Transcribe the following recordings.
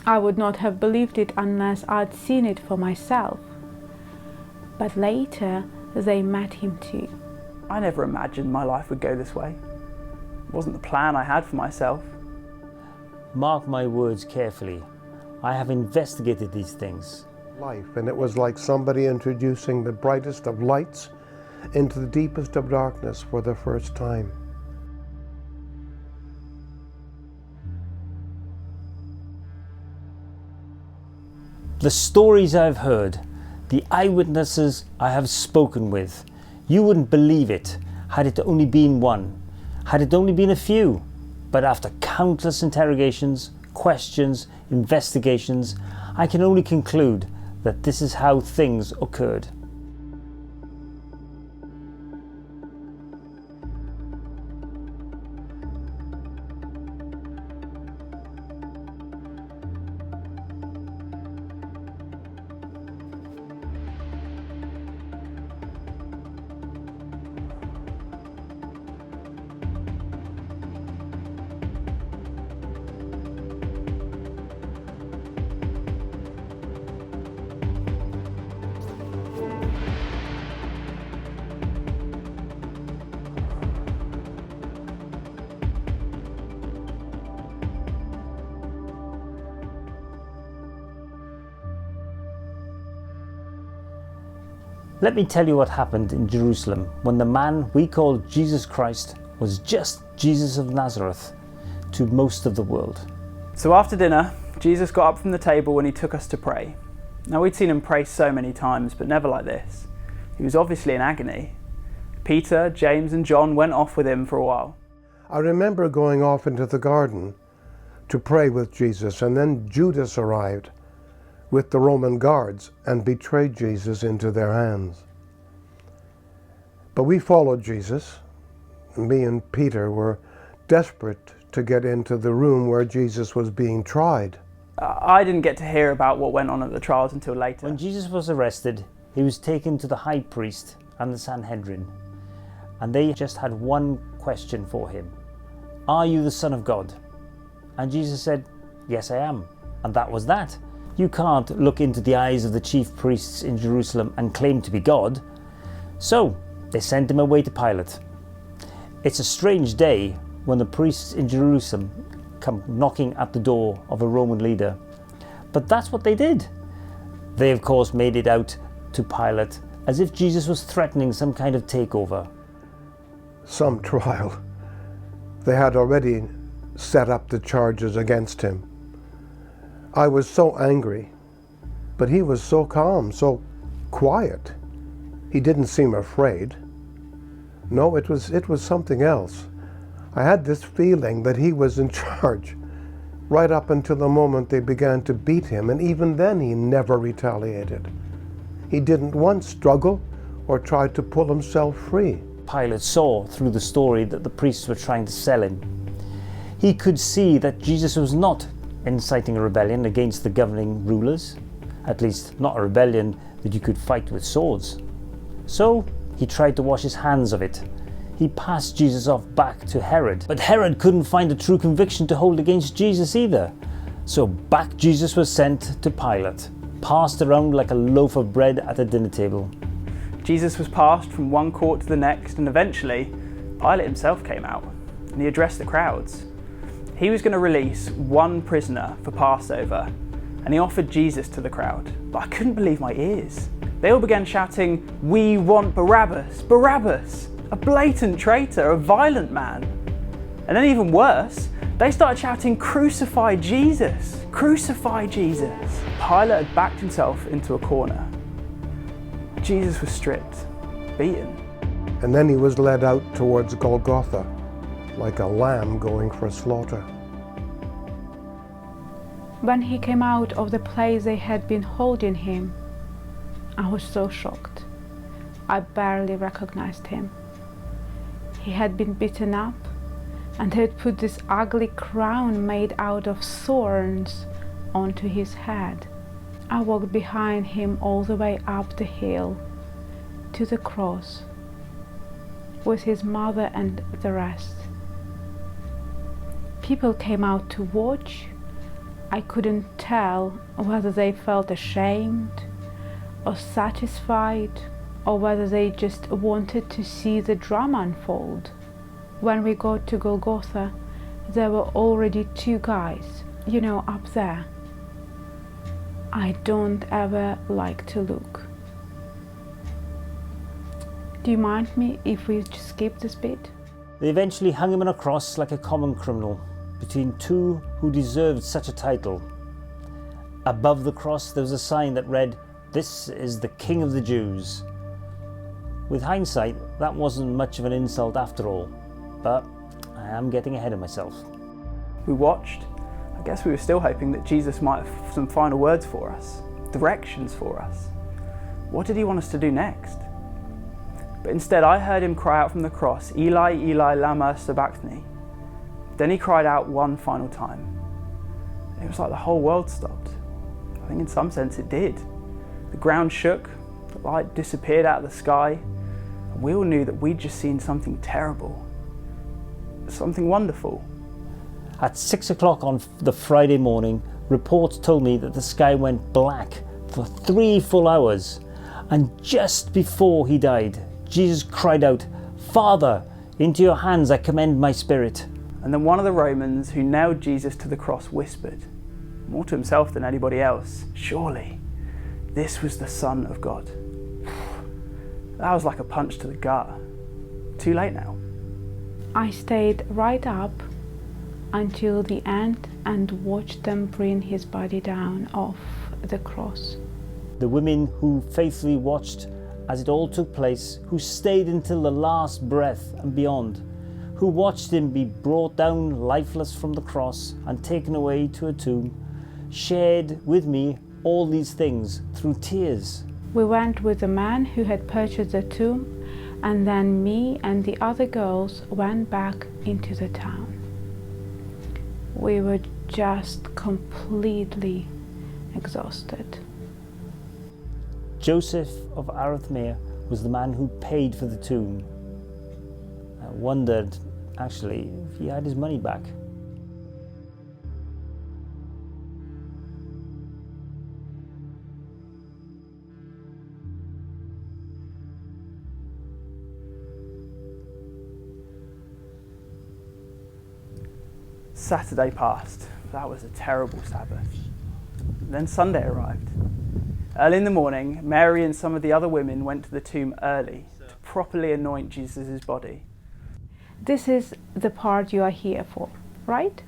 I would not have believed it unless I'd seen it for myself. But later, they met him too. I never imagined my life would go this way. It wasn't the plan I had for myself. Mark my words carefully. I have investigated these things. Life, and it was like somebody introducing the brightest of lights into the deepest of darkness for the first time. The stories I've heard, the eyewitnesses I have spoken with, you wouldn't believe it had it only been one, had it only been a few. But after countless interrogations, questions, investigations, I can only conclude that this is how things occurred. Let me tell you what happened in Jerusalem when the man we call Jesus Christ was just Jesus of Nazareth to most of the world. So after dinner, Jesus got up from the table and he took us to pray. Now we'd seen him pray so many times, but never like this. He was obviously in agony. Peter, James and John went off with him for a while. I remember going off into the garden to pray with Jesus, and then Judas arrived with the Roman guards and betrayed Jesus into their hands. But we followed Jesus. Me and Peter were desperate to get into the room where Jesus was being tried. I didn't get to hear about what went on at the trials until later. When Jesus was arrested, he was taken to the high priest and the Sanhedrin, and they just had one question for him. Are you the Son of God? And Jesus said, yes, I am. And that was that. You can't look into the eyes of the chief priests in Jerusalem and claim to be God. So they sent him away to Pilate. It's a strange day when the priests in Jerusalem come knocking at the door of a Roman leader. But that's what they did. They of course made it out to Pilate as if Jesus was threatening some kind of takeover. Some trial. They had already set up the charges against him. I was so angry, but he was so calm, so quiet. He didn't seem afraid. No, it was something else. I had this feeling that he was in charge, right up until the moment they began to beat him, and even then he never retaliated. He didn't once struggle or try to pull himself free. Pilate saw through the story that the priests were trying to sell him. He could see that Jesus was not inciting a rebellion against the governing rulers, at least not a rebellion that you could fight with swords. So he tried to wash his hands of it. He passed Jesus off back to Herod, but Herod couldn't find a true conviction to hold against Jesus either. So back Jesus was sent to Pilate, passed around like a loaf of bread at a dinner table. Jesus was passed from one court to the next, and eventually Pilate himself came out and he addressed the crowds. He was going to release one prisoner for Passover, and he offered Jesus to the crowd. But I couldn't believe my ears. They all began shouting, "We want Barabbas! Barabbas! A blatant traitor, a violent man!" And then even worse, they started shouting, "Crucify Jesus! Crucify Jesus!" Pilate had backed himself into a corner. Jesus was stripped, beaten. And then he was led out towards Golgotha, like a lamb going for slaughter. When he came out of the place they had been holding him, I was so shocked. I barely recognized him. He had been beaten up and had put this ugly crown made out of thorns onto his head. I walked behind him all the way up the hill to the cross with his mother and the rest. People came out to watch. I couldn't tell whether they felt ashamed or satisfied, or whether they just wanted to see the drama unfold. When we got to Golgotha, there were already 2 guys, up there. I don't ever like to look. Do you mind me if we just skip this bit? They eventually hung him on a cross like a common criminal, between 2 who deserved such a title. Above the cross there was a sign that read, "This is the King of the Jews." With hindsight, that wasn't much of an insult after all, but I am getting ahead of myself. We watched. I guess we were still hoping that Jesus might have some final words for us, directions for us. What did he want us to do next? But instead I heard him cry out from the cross, "Eli, Eli, lama sabachthani." Then he cried out one final time. It was like the whole world stopped. I think in some sense it did. The ground shook, the light disappeared out of the sky, and we all knew that we'd just seen something terrible, something wonderful. At 6 o'clock on the Friday morning, reports told me that the sky went black for 3 full hours, and just before he died, Jesus cried out, "Father, into your hands I commend my spirit." And then one of the Romans who nailed Jesus to the cross whispered, more to himself than anybody else, "Surely this was the Son of God." That was like a punch to the gut. Too late now. I stayed right up until the end and watched them bring his body down off the cross. The women who faithfully watched as it all took place, who stayed until the last breath and beyond, who watched him be brought down lifeless from the cross and taken away to a tomb, shared with me all these things through tears. We went with the man who had purchased the tomb, and then me and the other girls went back into the town. We were just completely exhausted. Joseph of Arimathea was the man who paid for the tomb. I wondered, actually, if he had his money back. Saturday passed. That was a terrible Sabbath. Then Sunday arrived. Early in the morning, Mary and some of the other women went to the tomb early to properly anoint Jesus' body. This is the part you are here for, right?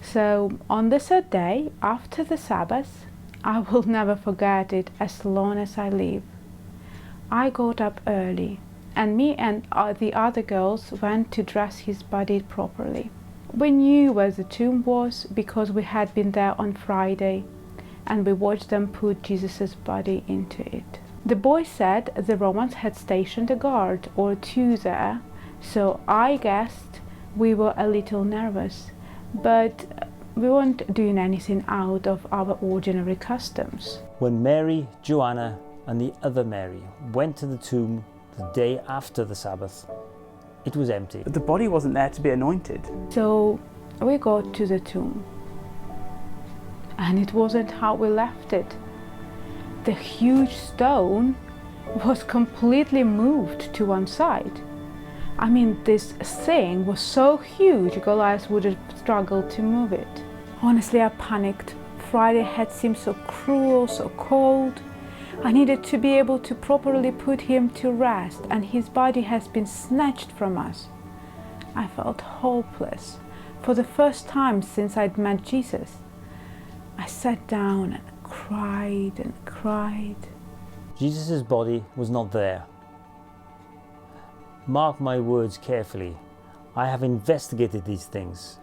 So on the 3rd day after the Sabbath, I will never forget it as long as I live. I got up early, and me and the other girls went to dress his body properly. We knew where the tomb was because we had been there on Friday, and we watched them put Jesus' body into it. The boy said the Romans had stationed a guard or 2 there, so I guessed we were a little nervous, but we weren't doing anything out of our ordinary customs. When Mary, Joanna, and the other Mary went to the tomb the day after the Sabbath, it was empty. But the body wasn't there to be anointed. So we got to the tomb, and it wasn't how we left it. The huge stone was completely moved to one side. I mean, this thing was so huge, Goliath would have struggled to move it. Honestly, I panicked. Friday had seemed so cruel, so cold. I needed to be able to properly put him to rest, and his body has been snatched from us. I felt hopeless. For the first time since I'd met Jesus, I sat down and cried and cried. Jesus' body was not there. Mark my words carefully. I have investigated these things.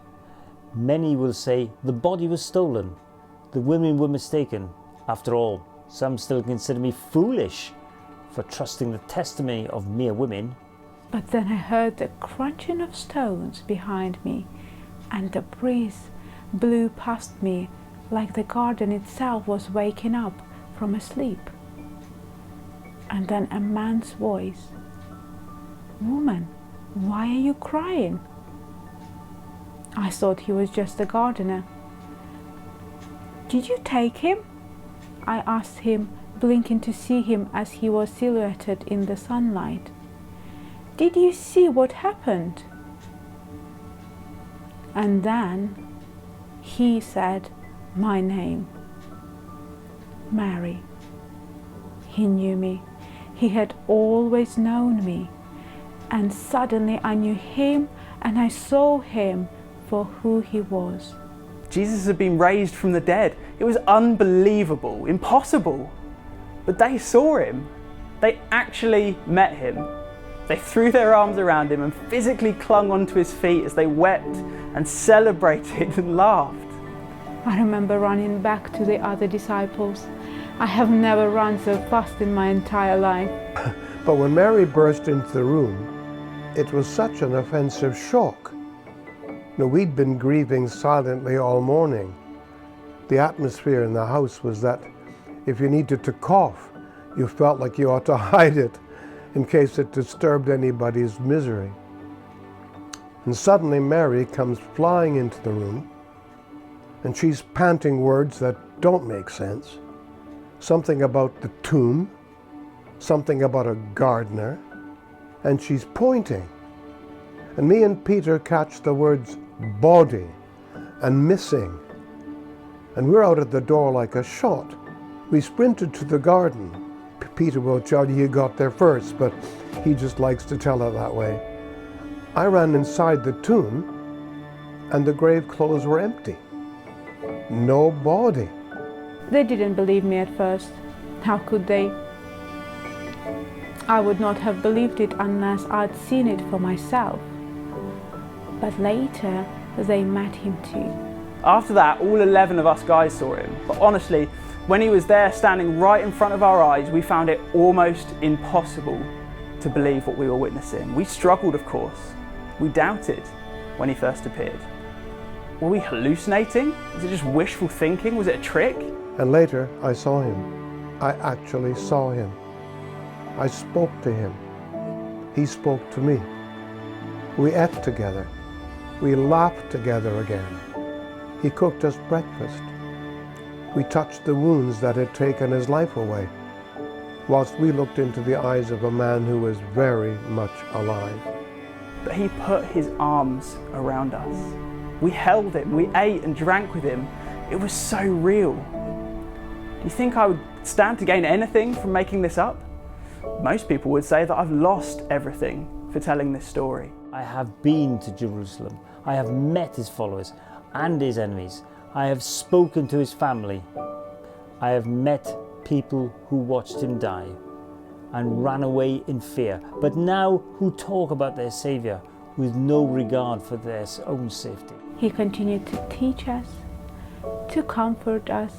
Many will say the body was stolen. The women were mistaken. After all, some still consider me foolish for trusting the testimony of mere women. But then I heard the crunching of stones behind me, and the breeze blew past me like the garden itself was waking up from a sleep. And then a man's voice, "Woman, why are you crying?" I thought he was just a gardener. "Did you take him?" I asked him, blinking to see him as he was silhouetted in the sunlight. "Did you see what happened?" And then he said my name, Mary. He knew me. He had always known me. And suddenly I knew him and I saw him for who he was. Jesus had been raised from the dead. It was unbelievable, impossible. But they saw him. They actually met him. They threw their arms around him and physically clung onto his feet as they wept and celebrated and laughed. I remember running back to the other disciples. I have never run so fast in my entire life. But when Mary burst into the room, it was such an offensive shock. Now, we'd been grieving silently all morning. The atmosphere in the house was that if you needed to cough, you felt like you ought to hide it in case it disturbed anybody's misery. And suddenly Mary comes flying into the room, and she's panting words that don't make sense. Something about the tomb, something about a gardener, and she's pointing. And me and Peter catch the words body and missing. And we're out at the door like a shot. We sprinted to the garden. Peter will tell you he got there first, but he just likes to tell it that way. I ran inside the tomb, and the grave clothes were empty. No body. They didn't believe me at first. How could they? I would not have believed it unless I'd seen it for myself. But later, they met him too. After that, all 11 of us guys saw him. But honestly, when he was there standing right in front of our eyes, we found it almost impossible to believe what we were witnessing. We struggled, of course. We doubted when he first appeared. Were we hallucinating? Was it just wishful thinking? Was it a trick? And later, I saw him. I actually saw him. I spoke to him. He spoke to me. We ate together. We laughed together again. He cooked us breakfast. We touched the wounds that had taken his life away, whilst we looked into the eyes of a man who was very much alive. But he put his arms around us. We held him, we ate and drank with him. It was so real. Do you think I would stand to gain anything from making this up? Most people would say that I've lost everything for telling this story. I have been to Jerusalem. I have met his followers and his enemies. I have spoken to his family. I have met people who watched him die and ran away in fear, but now who talk about their Saviour with no regard for their own safety. He continued to teach us, to comfort us,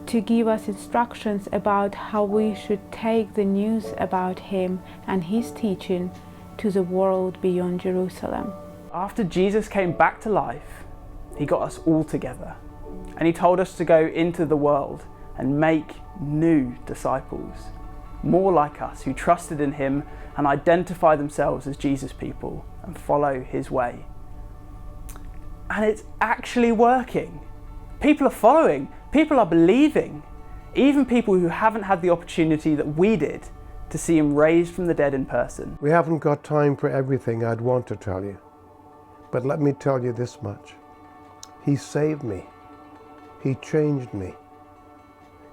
to give us instructions about how we should take the news about him and his teaching to the world beyond Jerusalem. After Jesus came back to life, he got us all together, and he told us to go into the world and make new disciples, more like us, who trusted in him and identify themselves as Jesus people and follow his way. And it's actually working. People are following, people are believing, even people who haven't had the opportunity that we did to see him raised from the dead in person. We haven't got time for everything I'd want to tell you, but let me tell you this much. He saved me. He changed me.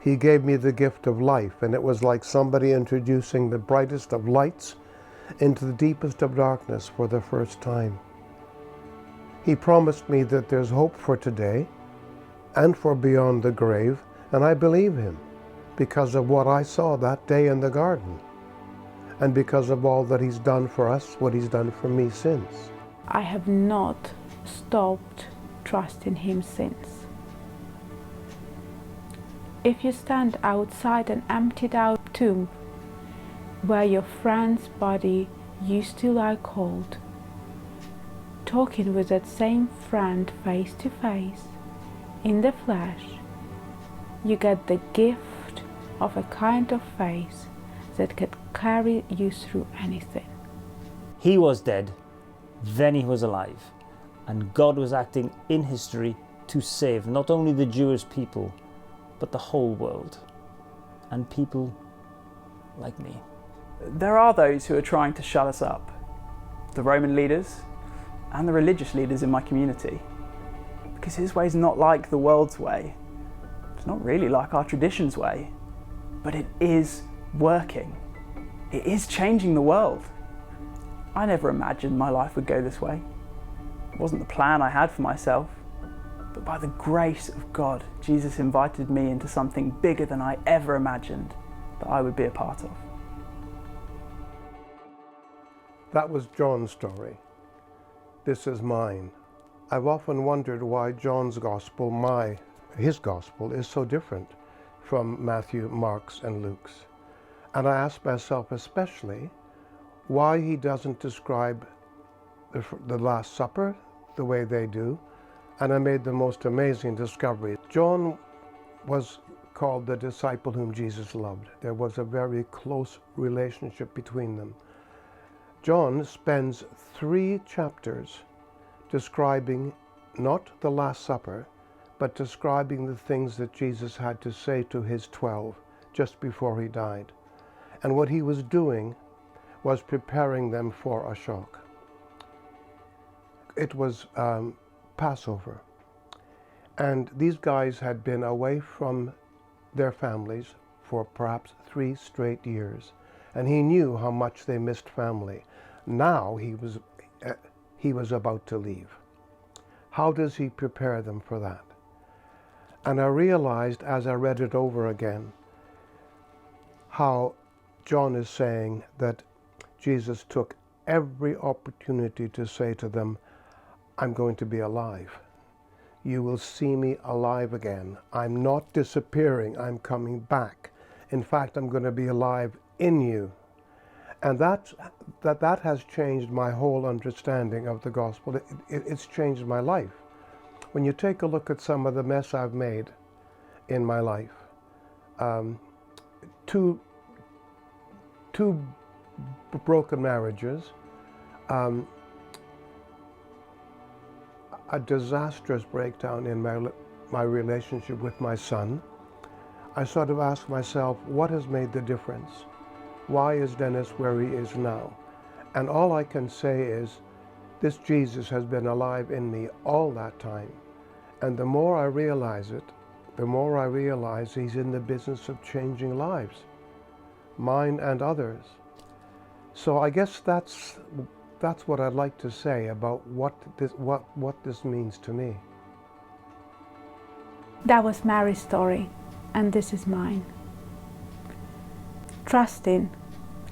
He gave me the gift of life, and it was like somebody introducing the brightest of lights into the deepest of darkness for the first time. He promised me that there's hope for today and for beyond the grave, and I believe him because of what I saw that day in the garden and because of all that he's done for us, what he's done for me since. I have not stopped trusting him since. If you stand outside an emptied out tomb where your friend's body used to lie cold, talking with that same friend face to face, in the flesh, you get the gift of a kind of faith that could carry you through anything. He was dead, then he was alive, and God was acting in history to save not only the Jewish people, but the whole world, and people like me. There are those who are trying to shut us up, the Roman leaders and the religious leaders in my community, because his way is not like the world's way. It's not really like our tradition's way, but it is working. It is changing the world. I never imagined my life would go this way. It wasn't the plan I had for myself, but by the grace of God, Jesus invited me into something bigger than I ever imagined that I would be a part of. That was John's story. This is mine. I've often wondered why John's gospel, his gospel, is so different from Matthew, Mark's, and Luke's. And I ask myself especially why he doesn't describe the Last Supper the way they do. And I made the most amazing discovery. John was called the disciple whom Jesus loved. There was a very close relationship between them. John spends 3 chapters describing not the Last Supper, but describing the things that Jesus had to say to his 12 just before he died. And what he was doing was preparing them for a shock. It was Passover. And these guys had been away from their families for perhaps 3 straight years. And he knew how much they missed family. Now he was about to leave. How does he prepare them for that? And I realized as I read it over again how John is saying that Jesus took every opportunity to say to them, I'm going to be alive. You will see me alive again. I'm not disappearing, I'm coming back. In fact, I'm going to be alive in you. And that has changed my whole understanding of the gospel. It's changed my life. When you take a look at some of the mess I've made in my life, two broken marriages, a disastrous breakdown in my relationship with my son, I sort of ask myself, what has made the difference? Why is Dennis where he is now? And all I can say is, this Jesus has been alive in me all that time. And the more I realize it, the more I realize he's in the business of changing lives, mine and others. So I guess that's what I'd like to say about what this means to me. That was Mary's story, and this is mine. Trusting,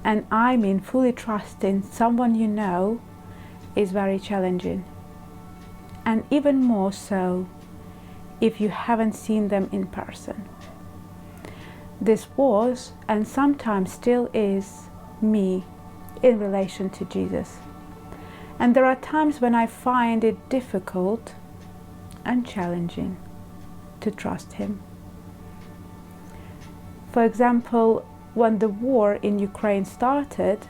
and I mean fully trusting someone you know, is very challenging. And even more so if you haven't seen them in person. This was, and sometimes still is, me in relation to Jesus. And there are times when I find it difficult and challenging to trust him. For example, when the war in Ukraine started,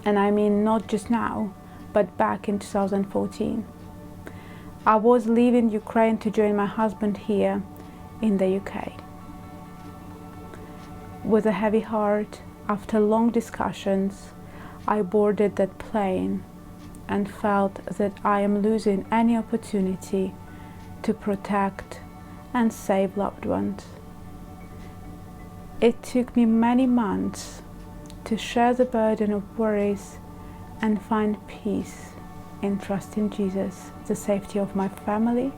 and I mean not just now, but back in 2014, I was leaving Ukraine to join my husband here in the UK. With a heavy heart, after long discussions, I boarded that plane and felt that I am losing any opportunity to protect and save loved ones. It took me many months to share the burden of worries and find peace in trusting Jesus, the safety of my family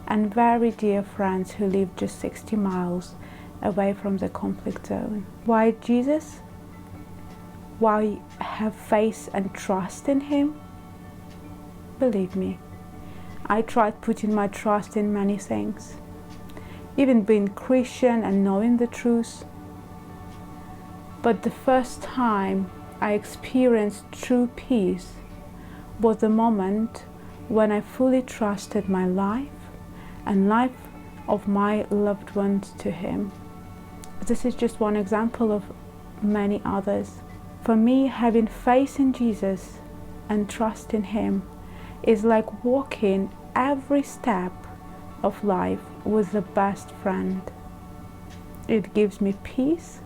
and very dear friends who live just 60 miles away from the conflict zone. Why Jesus? Why have faith and trust in him? Believe me, I tried putting my trust in many things, even being Christian and knowing the truth. But the first time I experienced true peace was the moment when I fully trusted my life and life of my loved ones to him. This is just one example of many others. For me, having faith in Jesus and trust in him is like walking every step of life with the best friend. It gives me peace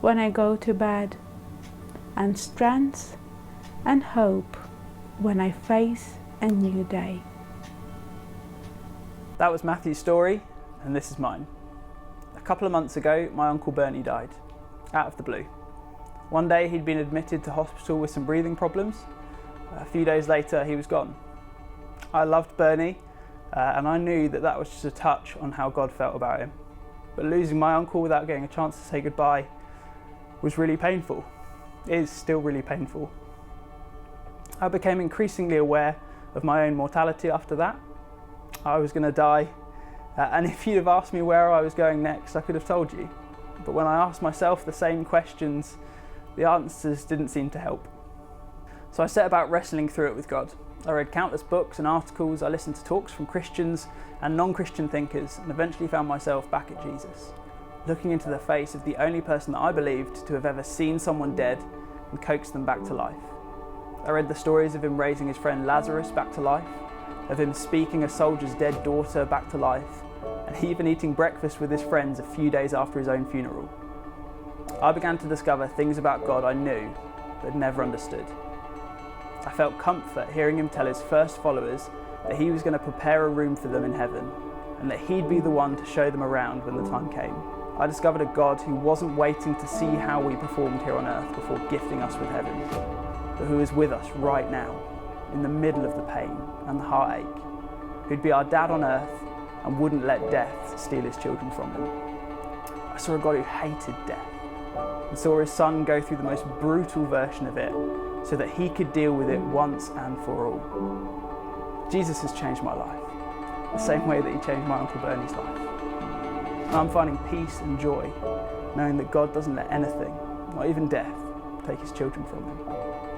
when I go to bed, and strength and hope when I face a new day. That was Matthew's story, and this is mine. A couple of months ago, my Uncle Bernie died, out of the blue. One day he'd been admitted to hospital with some breathing problems. A few days later, he was gone. I loved Bernie, and I knew that that was just a touch on how God felt about him. But losing my uncle without getting a chance to say goodbye was really painful. It is still really painful. I became increasingly aware of my own mortality after that. I was going to die, and if you'd have asked me where I was going next, I could have told you. But when I asked myself the same questions, the answers didn't seem to help. So I set about wrestling through it with God. I read countless books and articles, I listened to talks from Christians and non-Christian thinkers, and eventually found myself back at Jesus, looking into the face of the only person that I believed to have ever seen someone dead and coaxed them back to life. I read the stories of him raising his friend Lazarus back to life, of him speaking a soldier's dead daughter back to life, and even eating breakfast with his friends a few days after his own funeral. I began to discover things about God I knew but never understood. I felt comfort hearing him tell his first followers that he was going to prepare a room for them in heaven, and that he'd be the one to show them around when the time came. I discovered a God who wasn't waiting to see how we performed here on earth before gifting us with heaven, but who is with us right now, in the middle of the pain and the heartache, who'd be our dad on earth and wouldn't let death steal his children from him. I saw a God who hated death and saw his son go through the most brutal version of it so that he could deal with it once and for all. Jesus has changed my life, the same way that he changed my Uncle Bernie's life. And I'm finding peace and joy knowing that God doesn't let anything, not even death, take his children from him.